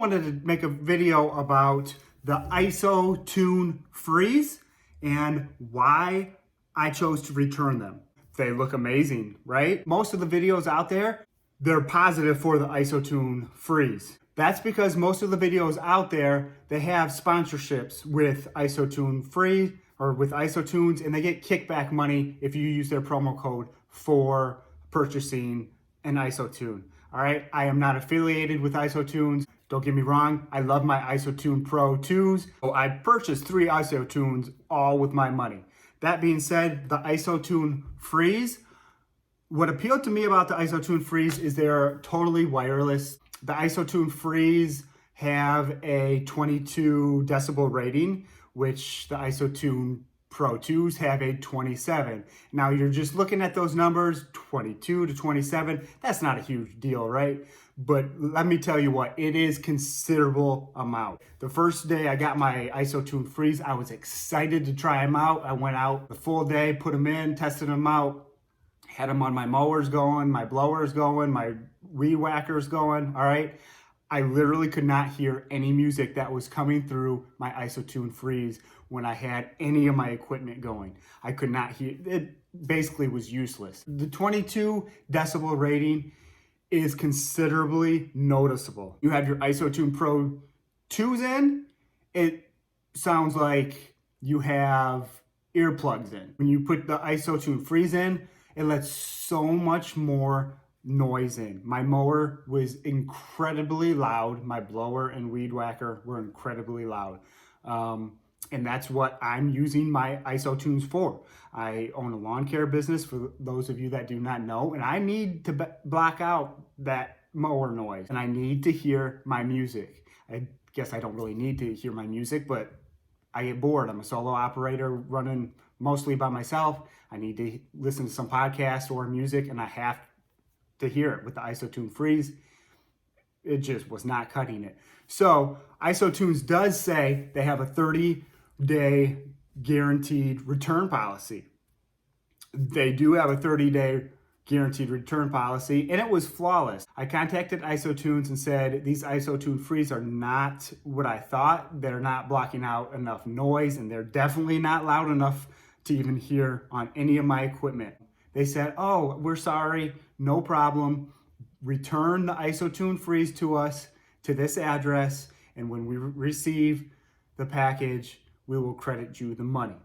Wanted to make a video about the Isotune freeze and why I chose to return them. They look amazing, right? Most of the videos out there, they're positive for the Isotune freeze. That's because most of the videos out there, they have sponsorships with Isotune free or with ISOtunes, and they get kickback money if you use their promo code for purchasing an Isotune. All right, I am not affiliated with ISOtunes. Don't get me wrong, I love my Isotune Pro 2s. So I purchased 3 Isotunes all with my money. That being said, the Isotune Freeze, what appealed to me about the Isotune Freeze is they're totally wireless. The Isotune Freeze have a 22 decibel rating, which the Isotune Pro 2s have a 27. Now you're just looking at those numbers, 22 to 27, that's not a huge deal, right? But let me tell you what, it is considerable amount. The first day I got my Isotune Freeze, I was excited to try them out. I went out the full day, put them in, tested them out, had them on my mowers going, my blowers going, my weed whackers going, all right? I literally could not hear any music that was coming through my Isotune Freeze when I had any of my equipment going. I could not hear, it basically was useless. The 22 decibel rating is considerably noticeable. You have your Isotune Pro 2s in, it sounds like you have earplugs in. When you put the Isotune Freeze in, it lets so much more noise in. My mower was incredibly loud. My blower and weed whacker were incredibly loud. And that's what I'm using my Isotunes for. I own a lawn care business, for those of you that do not know, and I need to block out that mower noise, and I need to hear my music. I guess I don't really need to hear my music, but I get bored. I'm a solo operator running mostly by myself. I need to listen to some podcast or music, and I have to hear it. With the Isotune Freeze, it just was not cutting it. So Isotunes does say they have a 30-day guaranteed return policy. They do have a 30-day guaranteed return policy, and it was flawless. I contacted Isotunes and said, these Isotune Freeze are not what I thought. They're not blocking out enough noise, and they're definitely not loud enough to even hear on any of my equipment. They said, oh, we're sorry, no problem. Return the Isotune Freeze to us, to this address, and when we receive the package, we will credit you the money.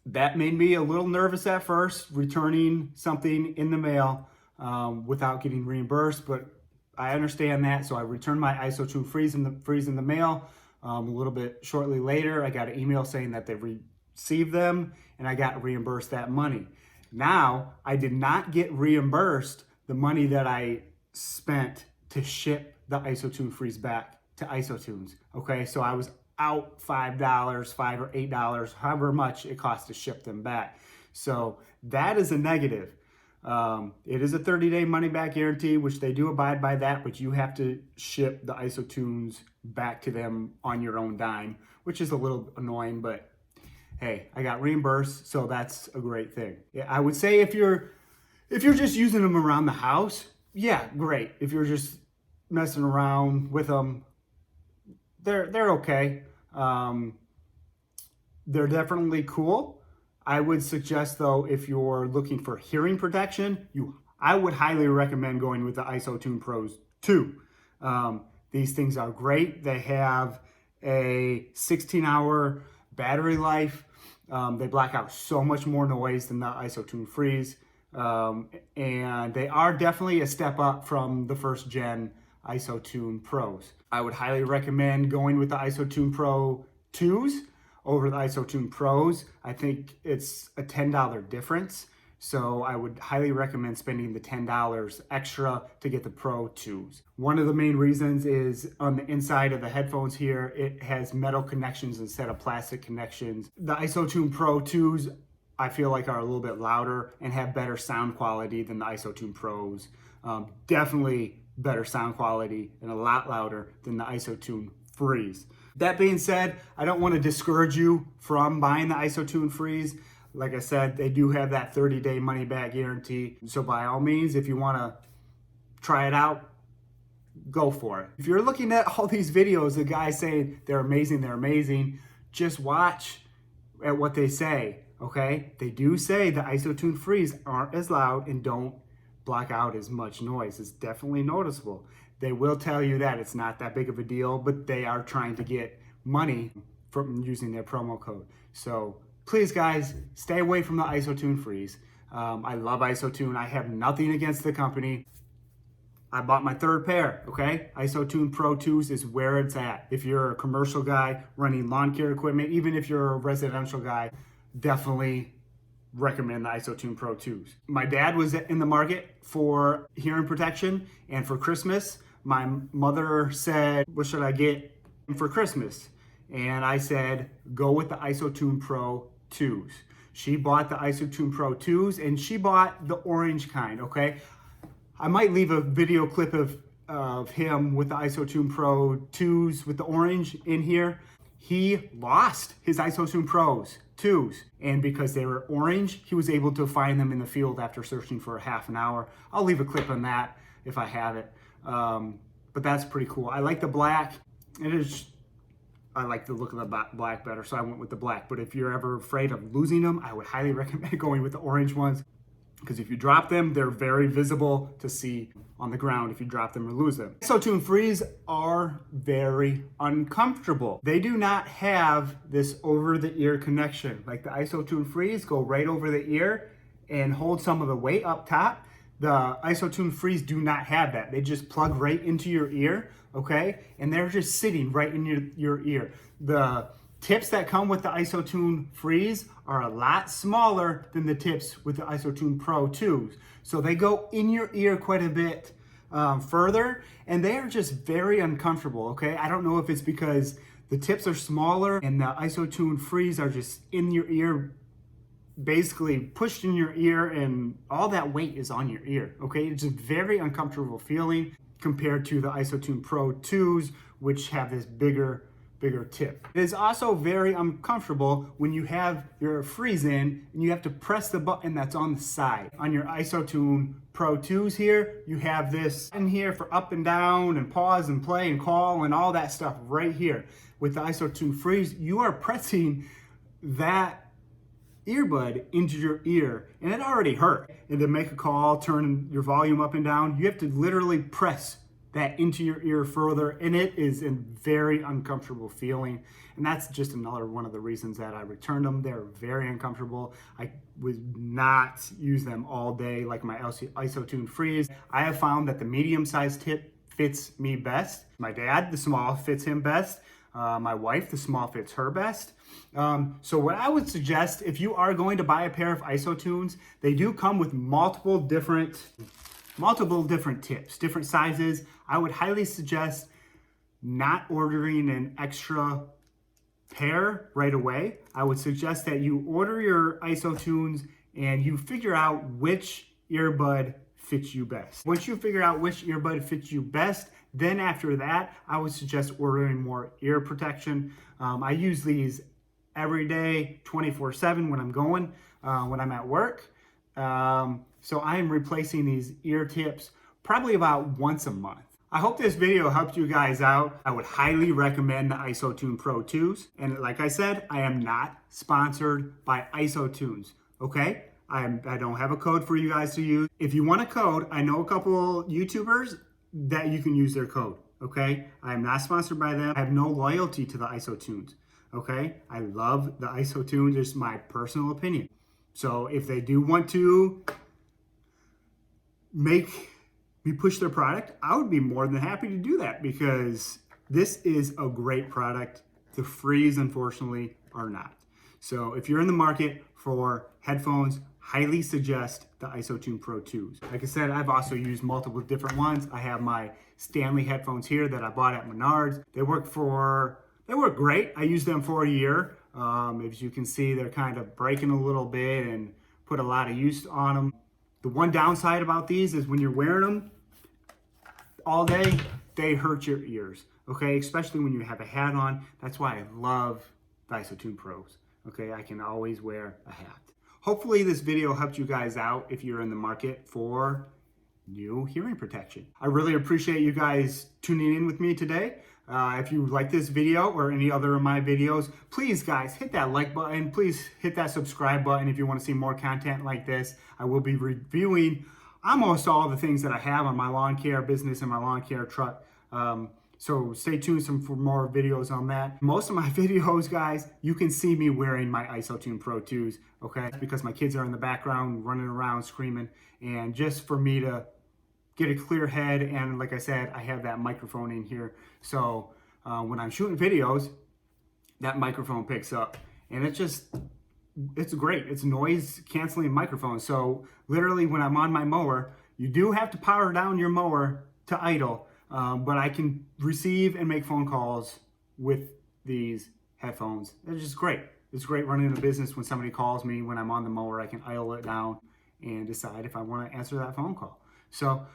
That made me a little nervous at first, returning something in the mail without getting reimbursed, but I understand that, so I returned my Isotune Freeze in the mail. A little bit shortly later, I got an email saying that they received them, and I got reimbursed that money. Now, I did not get reimbursed the money that I spent to ship the Isotune Freeze back to Isotunes, okay? So I was out $5, $5 or $8, however much it costs to ship them back. So that is a negative. It is a 30-day money-back guarantee, which they do abide by that, but you have to ship the Isotunes back to them on your own dime, which is a little annoying, but hey, I got reimbursed, so that's a great thing. I would say if you're just using them around the house, yeah, great. If you're just messing around with them, they're okay. They're definitely cool. I would suggest though, if you're looking for hearing protection, I would highly recommend going with the Isotune Pros 2. These things are great. They have a 16-hour battery life. They block out so much more noise than the Isotune Freeze. And they are definitely a step up from the first gen Isotune Pros. I would highly recommend going with the Isotune Pro 2s over the Isotune Pros. I think it's a $10 difference. So I would highly recommend spending the $10 extra to get the Pro 2s. One of the main reasons is on the inside of the headphones here, it has metal connections instead of plastic connections. The Isotune Pro 2s, I feel like are a little bit louder and have better sound quality than the Isotune Pros. Definitely better sound quality and a lot louder than the Isotune Freeze. That being said, I don't want to discourage you from buying the Isotune Freeze. Like I said, they do have that 30-day money-back guarantee. So by all means, if you want to try it out, go for it. If you're looking at all these videos of guys saying they're amazing, just watch at what they say, okay? They do say the Isotune frees aren't as loud and don't block out as much noise. It's definitely noticeable. They will tell you that it's not that big of a deal, but they are trying to get money from using their promo code. So please guys, stay away from the Isotune frees. I love Isotune. I have nothing against the company. I bought my third pair, okay? Isotune Pro 2s is where it's at. If you're a commercial guy running lawn care equipment, even if you're a residential guy, definitely recommend the Isotune Pro 2s. My dad was in the market for hearing protection, and for Christmas, my mother said, what should I get for Christmas? And I said, go with the Isotune Pro 2s. She bought the Isotune Pro 2s, and she bought the orange kind, okay? I might leave a video clip of him with the Isotune Pro 2s with the orange in here. He lost his Isotune Pros 2s, and because they were orange, he was able to find them in the field after searching for a half an hour. I'll leave a clip on that if I have it. But that's pretty cool. I like the black. I like the look of the black better, so I went with the black. But if you're ever afraid of losing them, I would highly recommend going with the orange ones, because if you drop them, they're very visible to see on the ground if you drop them or lose them. Isotune frees are very uncomfortable. They do not have this over-the-ear connection. Like the Isotune frees go right over the ear and hold some of the weight up top. The Isotune frees do not have that. They just plug right into your ear, okay? And they're just sitting right in your ear. The tips that come with the Isotune frees are a lot smaller than the tips with the Isotune Pro 2s. So they go in your ear quite a bit further, and they are just very uncomfortable, okay? I don't know if it's because the tips are smaller and the Isotune frees are just in your ear, basically pushed in your ear, and all that weight is on your ear, okay? It's a very uncomfortable feeling compared to the Isotune Pro 2s, which have this bigger tip. It is also very uncomfortable when you have your freeze in and you have to press the button that's on the side. On your Isotune Pro 2s here, you have this in here for up and down and pause and play and call and all that stuff right here. With the Isotune freeze, you are pressing that earbud into your ear, and it already hurt. And to make a call, turn your volume up and down, you have to literally press that into your ear further, and it is a very uncomfortable feeling. And that's just another one of the reasons that I returned them. They're very uncomfortable. I would not use them all day like my Isotune freeze. I have found that the medium-sized tip fits me best. My dad, the small fits him best. My wife, the small fits her best. So what I would suggest, if you are going to buy a pair of Isotunes, they do come with multiple different tips, different sizes. I would highly suggest not ordering an extra pair right away. I would suggest that you order your Isotunes and you figure out which earbud fits you best. Once you figure out which earbud fits you best, then after that, I would suggest ordering more ear protection. I use these every day, 24/7 when I'm going, when I'm at work. So I am replacing these ear tips probably about once a month. I hope this video helped you guys out. I would highly recommend the Isotune Pro 2s. And like I said, I am not sponsored by Isotunes, okay? I don't have a code for you guys to use. If you want a code, I know a couple YouTubers that you can use their code, okay? I am not sponsored by them. I have no loyalty to the Isotunes, okay? I love the Isotunes, just my personal opinion. So if they do want to make me push their product, I would be more than happy to do that, because this is a great product. The frees, unfortunately, are not. So if you're in the market for headphones, highly suggest the Isotune Pro 2s. Like I said, I've also used multiple different ones. I have my Stanley headphones here that I bought at Menards. They work great. I used them for a year. As you can see, they're kind of breaking a little bit and put a lot of use on them. The one downside about these is when you're wearing them all day, they hurt your ears, okay? Especially when you have a hat on. That's why I love the Isotune Pros, okay? I can always wear a hat. Hopefully this video helped you guys out if you're in the market for new hearing protection. I really appreciate you guys tuning in with me today. If you like this video or any other of my videos, please guys, hit that like button. Please hit that subscribe button if you want to see more content like this. I will be reviewing almost all the things that I have on my lawn care business and my lawn care truck. So stay tuned for more videos on that. Most of my videos, guys, you can see me wearing my Isotune Pro 2s, okay? Because my kids are in the background running around screaming, and just for me to get a clear head, and like I said, I have that microphone in here. So when I'm shooting videos, that microphone picks up, and it's great. It's a noise canceling microphone. So literally when I'm on my mower, you do have to power down your mower to idle, but I can receive and make phone calls with these headphones. It's just great. It's great running a business. When somebody calls me when I'm on the mower, I can idle it down and decide if I want to answer that phone call. So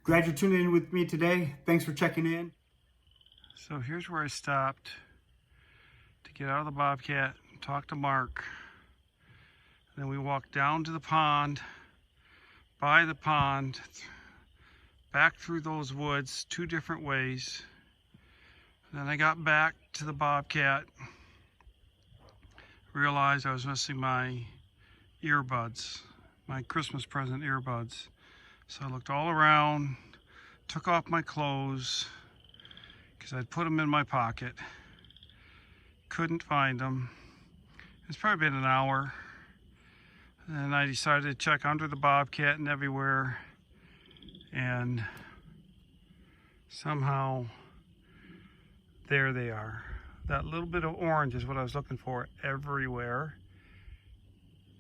glad you're tuning in with me today. Thanks for checking in. So here's where I stopped to get out of the Bobcat and talk to Mark. Then we walked down to the pond, by the pond, back through those woods 2 different ways. Then I got back to the Bobcat, realized I was missing my earbuds, my Christmas present earbuds. So I looked all around, took off my clothes, because I'd put them in my pocket. Couldn't find them. It's probably been an hour. And I decided to check under the Bobcat and everywhere. And somehow, there they are. That little bit of orange is what I was looking for everywhere.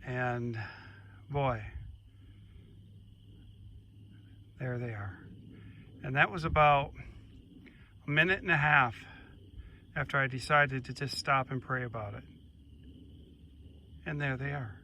And boy, there they are. And that was about a minute and a half after I decided to just stop and pray about it. And there they are.